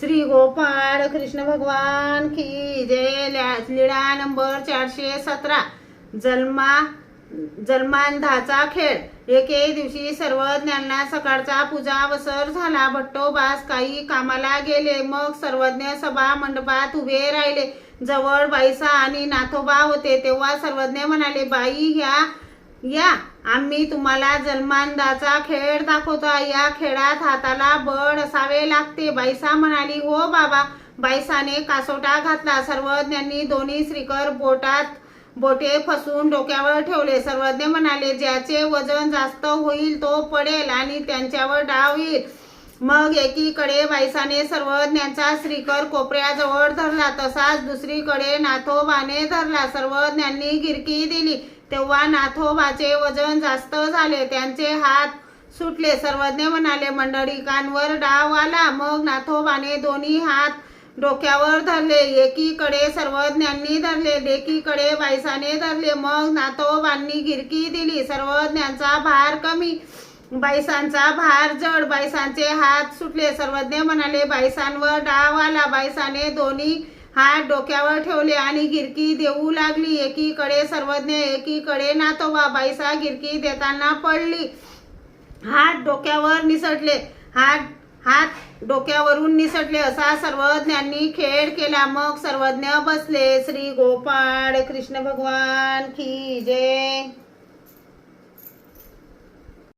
श्री गोपाळ कृष्ण भगवान की जय। लीळा नंबर 417 जन्मांधाचा खेळ। एके दिवशी सर्वज्ञांना सकाळचा पूजावसर झाला। भट्टोबास काही कामाला गेले। मग सर्वज्ञ सभा मंडपात उभे राहिले। जवळ बाईसा आणि नाथोबा होते। तेव्हा सर्वज्ञ म्हणाले, बाई या आम्ही तुम्हाला जन्मांधाचा खेळ दाखवतो। या खेळात हाताला बळ असावे लागते। बाईसा म्हणाली, हो बाबा। बाईसाने कासोटा घातला। सर्वज्ञांनी दोन्ही श्रीकर बोटे फसून डोक्यावर ठेवले। सर्वज्ञ म्हणाले, ज्याचे वजन जास्त होईल तो पडेल आणि त्यांच्यावर डाव येईल। मग एकीकडे बाईसाने सर्वज्ञांचा श्रीकर कोपऱ्याजवळ धरला, तसाच दुसरीकडे नाथोबाने धरला। सर्वज्ञांनी गिरकी दिली तेव्हा नाथोबाचे वजन जास्त झाले, त्यांचे हात सुटले। सर्वज्ञ म्हणाले, मंडळीकांवर डाव आला। मग नाथोबाने दोन्ही हात डोक्यावर धरले। एकीकडे सर्वज्ञांनी धरले, एकीकडे बाईसाने धरले। मग नाथोबांनी गिरकी दिली। सर्वज्ञांचा भार कमी, बाईसांचा भार जड। बाईसांचे हात सुटले। सर्वज्ञ म्हणाले, बाईसांवर डाव आला। बाईसाने दोन्ही हात डोक्यावर ठेवले आणि गिरकी देऊ लागली। एकीकडे सर्वज्ञ, एकीकडे नाथोबा। बाईसा गिरकी देताना पडली। हात डोक्यावर निसटले, हात डोक्यावरून निसटले। असा सर्वज्ञांनी खेळ केला। मग सर्वज्ञ बसले। श्री गोपाळ कृष्ण भगवान की जय।